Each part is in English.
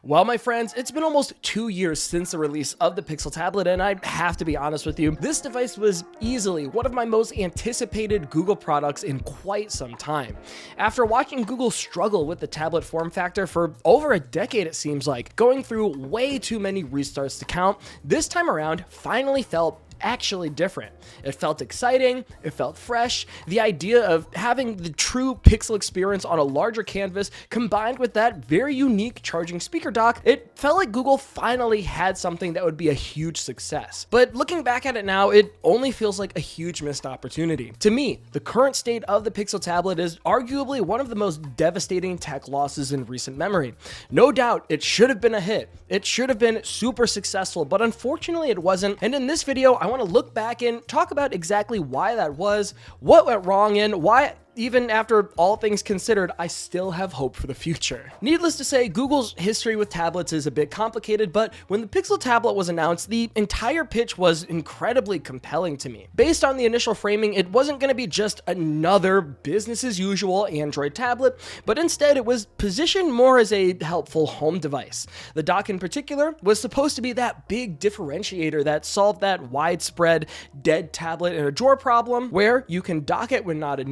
Well, my friends, it's been almost 2 years since the release of the Pixel tablet, and I have to be honest with you, this device was easily one of my most anticipated Google products in quite some time. After watching Google struggle with the tablet form factor for over a decade, it seems like, going through way too many restarts to count, this time around finally felt actually different. It felt exciting, it felt fresh. The idea of having the true Pixel experience on a larger canvas combined with that very unique charging speaker dock, it felt like Google finally had something that would be a huge success. But looking back at it now, it only feels like a huge missed opportunity. To me, the current state of the Pixel tablet is arguably one of the most devastating tech losses in recent memory. No doubt, it should have been a hit. It should have been super successful, but unfortunately it wasn't. And in this video, I want to look back and talk about exactly why that was, what went wrong, and why, even after all things considered, I still have hope for the future. Needless to say, Google's history with tablets is a bit complicated, but when the Pixel tablet was announced, the entire pitch was incredibly compelling to me. Based on the initial framing, it wasn't going to be just another business as usual Android tablet, but instead it was positioned more as a helpful home device. The dock in particular was supposed to be that big differentiator that solved that widespread dead tablet in a drawer problem, where you can dock it when not in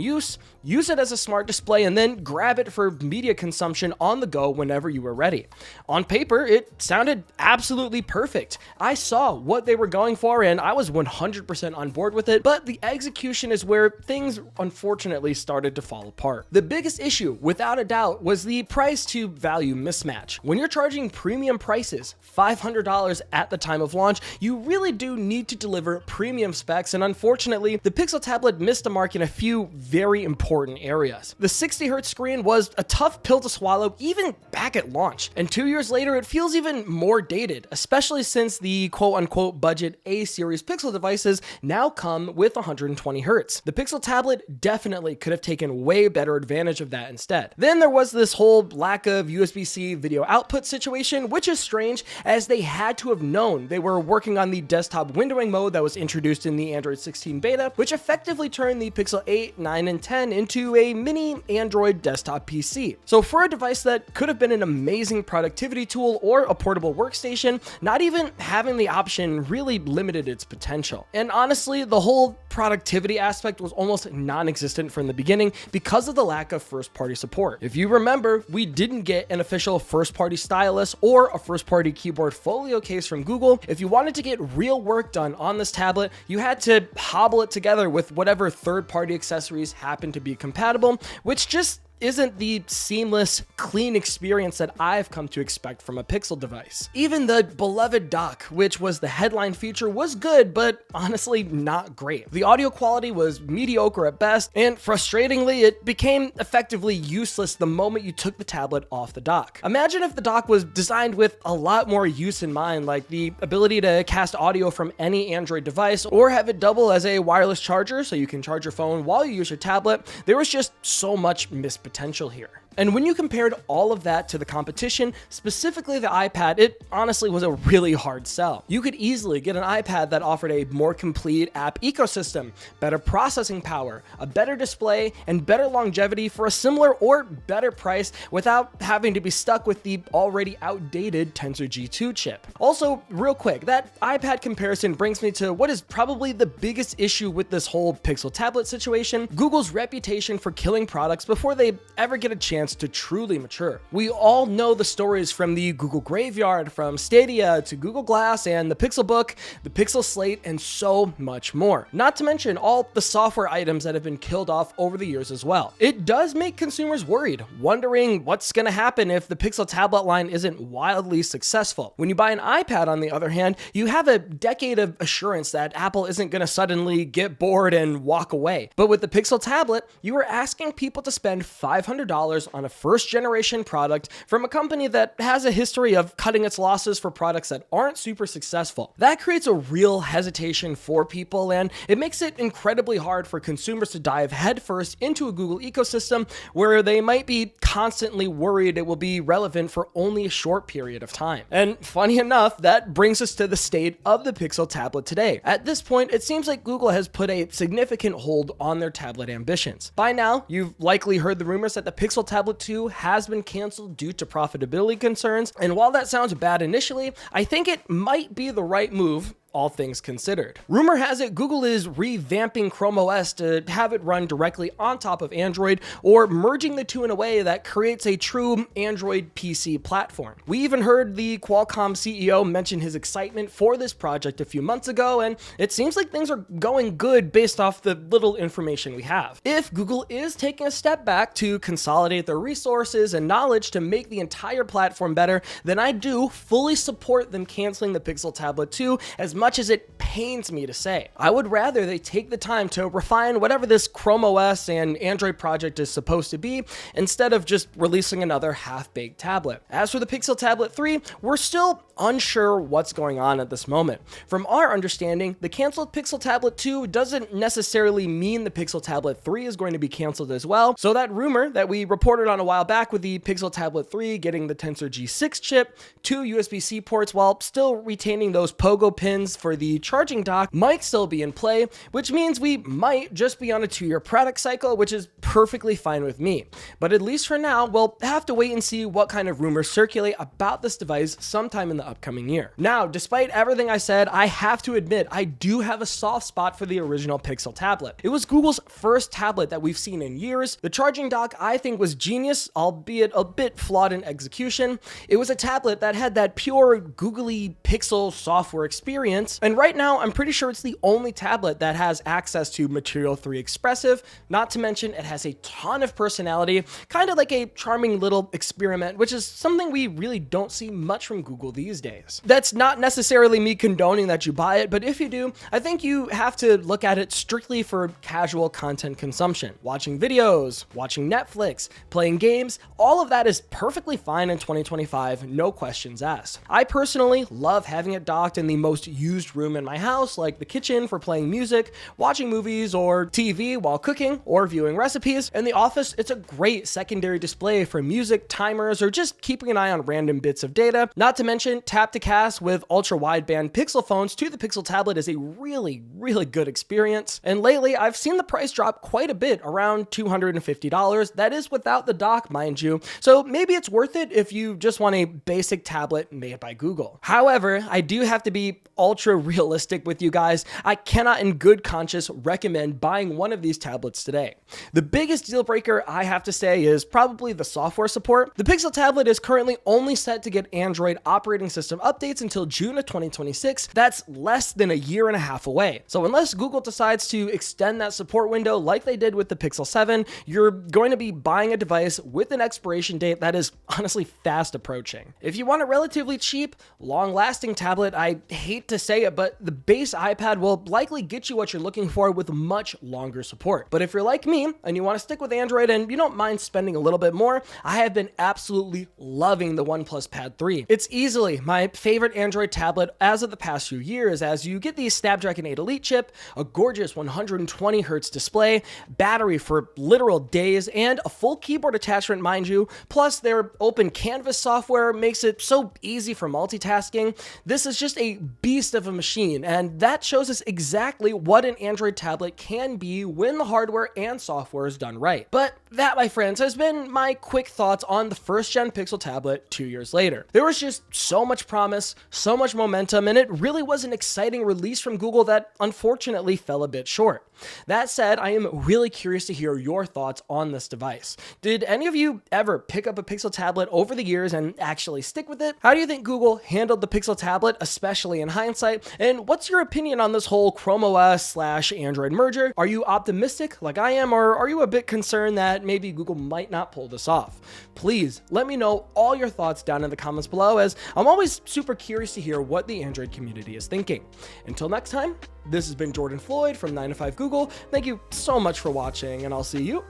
use it as a smart display, and then grab it for media consumption on the go whenever you were ready. On paper, it sounded absolutely perfect. I saw what they were going for and I was 100% on board with it, but the execution is where things unfortunately started to fall apart. The biggest issue, without a doubt, was the price to value mismatch. When you're charging premium prices, $500 at the time of launch, you really do need to deliver premium specs, and unfortunately, the Pixel tablet missed the mark in a few very important areas. The 60Hz screen was a tough pill to swallow even back at launch, and 2 years later it feels even more dated, especially since the quote-unquote budget A-series Pixel devices now come with 120Hz. The Pixel tablet definitely could have taken way better advantage of that instead. Then there was this whole lack of USB-C video output situation, which is strange as they had to have known they were working on the desktop windowing mode that was introduced in the Android 16 beta, which effectively turned the Pixel 8, 9, and 10 into a mini Android desktop PC. So for a device that could have been an amazing productivity tool or a portable workstation, not even having the option really limited its potential. And honestly, the whole productivity aspect was almost non-existent from the beginning because of the lack of first-party support. If you remember, we didn't get an official first-party stylus or a first-party keyboard folio case from Google. If you wanted to get real work done on this tablet, you had to hobble it together with whatever third-party accessories happened to be compatible, which just isn't the seamless, clean experience that I've come to expect from a Pixel device. Even the beloved dock, which was the headline feature, was good, but honestly not great. The audio quality was mediocre at best, and frustratingly, it became effectively useless the moment you took the tablet off the dock. Imagine if the dock was designed with a lot more use in mind, like the ability to cast audio from any Android device, or have it double as a wireless charger so you can charge your phone while you use your tablet. There was just so much missed potential here. And when you compared all of that to the competition, specifically the iPad, it honestly was a really hard sell. You could easily get an iPad that offered a more complete app ecosystem, better processing power, a better display, and better longevity for a similar or better price without having to be stuck with the already outdated Tensor G2 chip. Also, real quick, that iPad comparison brings me to what is probably the biggest issue with this whole Pixel tablet situation: Google's reputation for killing products before they ever get a chance to truly mature. We all know the stories from the Google Graveyard, from Stadia to Google Glass and the Pixel Book, the Pixel Slate, and so much more. Not to mention all the software items that have been killed off over the years as well. It does make consumers worried, wondering what's going to happen if the Pixel tablet line isn't wildly successful. When you buy an iPad, on the other hand, you have a decade of assurance that Apple isn't going to suddenly get bored and walk away. But with the Pixel tablet, you are asking people to spend $500 on a first-generation product from a company that has a history of cutting its losses for products that aren't super successful. That creates a real hesitation for people, and it makes it incredibly hard for consumers to dive headfirst into a Google ecosystem where they might be constantly worried it will be relevant for only a short period of time. And funny enough, that brings us to the state of the Pixel tablet today. At this point, it seems like Google has put a significant hold on their tablet ambitions. By now, you've likely heard the rumors that the Pixel tablet Tablet 2 has been canceled due to profitability concerns, and while that sounds bad initially, I think it might be the right move, all things considered. Rumor has it Google is revamping Chrome OS to have it run directly on top of Android, or merging the two in a way that creates a true Android PC platform. We even heard the Qualcomm CEO mention his excitement for this project a few months ago, and it seems like things are going good based off the little information we have. If Google is taking a step back to consolidate their resources and knowledge to make the entire platform better, then I do fully support them canceling the Pixel Tablet 2, as much as it pains me to say. I would rather they take the time to refine whatever this Chrome OS and Android project is supposed to be, instead of just releasing another half-baked tablet. As for the Pixel Tablet 3, we're still unsure what's going on at this moment. From our understanding, the canceled Pixel Tablet 2 doesn't necessarily mean the Pixel Tablet 3 is going to be canceled as well, so that rumor that we reported on a while back with the Pixel Tablet 3 getting the Tensor G6 chip, 2 USB-C ports while still retaining those pogo pins for the charging dock might still be in play, which means we might just be on a 2-year product cycle, which is perfectly fine with me. But at least for now, we'll have to wait and see what kind of rumors circulate about this device sometime in the upcoming year. Now, despite everything I said, I have to admit I do have a soft spot for the original Pixel tablet. It was Google's first tablet that we've seen in years. The charging dock I think was genius, albeit a bit flawed in execution. It was a tablet that had that pure googly Pixel software experience, and right now I'm pretty sure it's the only tablet that has access to Material 3 Expressive, not to mention it has a ton of personality, kind of like a charming little experiment, which is something we really don't see much from Google these days. That's not necessarily me condoning that you buy it, but if you do, I think you have to look at it strictly for casual content consumption. Watching videos, watching Netflix, playing games, all of that is perfectly fine in 2025, no questions asked. I personally love having it docked in the most used room in my house, like the kitchen for playing music, watching movies or TV while cooking or viewing recipes. In the office, it's a great secondary display for music, timers, or just keeping an eye on random bits of data. Not to mention, tap to cast with ultra wideband Pixel phones to the Pixel tablet is a really good experience. And lately, I've seen the price drop quite a bit, around $250. That is without the dock, mind you. So maybe it's worth it if you just want a basic tablet made by Google. However, I do have to be ultra realistic with you guys. I cannot in good conscience recommend buying one of these tablets today. The biggest deal breaker I have to say is probably the software support. The Pixel tablet is currently only set to get Android operating system updates until June of 2026. That's less than a year and a half away. So unless Google decides to extend that support window like they did with the Pixel 7, you're going to be buying a device with an expiration date that is honestly fast approaching. If you want a relatively cheap, long-lasting tablet, I hate to say it, but the base iPad will likely get you what you're looking for with much longer support. But if you're like me and you want to stick with Android and you don't mind spending a little bit more, I have been absolutely loving the OnePlus Pad 3. It's easily my favorite Android tablet as of the past few years, as you get the Snapdragon 8 Elite chip, a gorgeous 120Hz display, battery for literal days, and a full keyboard attachment, mind you. Plus, their open canvas software makes it so easy for multitasking. This is just a beast of a machine, and that shows us exactly what an Android tablet can be when the hardware and software is done right. But that, my friends, has been my quick thoughts on the first gen Pixel tablet 2 years later. There was just so much promise, so much momentum, and it really was an exciting release from Google that unfortunately fell a bit short. That said, I am really curious to hear your thoughts on this device. Did any of you ever pick up a Pixel tablet over the years and actually stick with it? How do you think Google handled the Pixel tablet, especially in hindsight? And what's your opinion on this whole Chrome OS / Android merger? Are you optimistic like I am, or are you a bit concerned that maybe Google might not pull this off? Please let me know all your thoughts down in the comments below, as I'm always super curious to hear what the Android community is thinking. Until next time, this has been Jordan Floyd from 9to5 Google. Thank you so much for watching, and I'll see you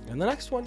in the next one.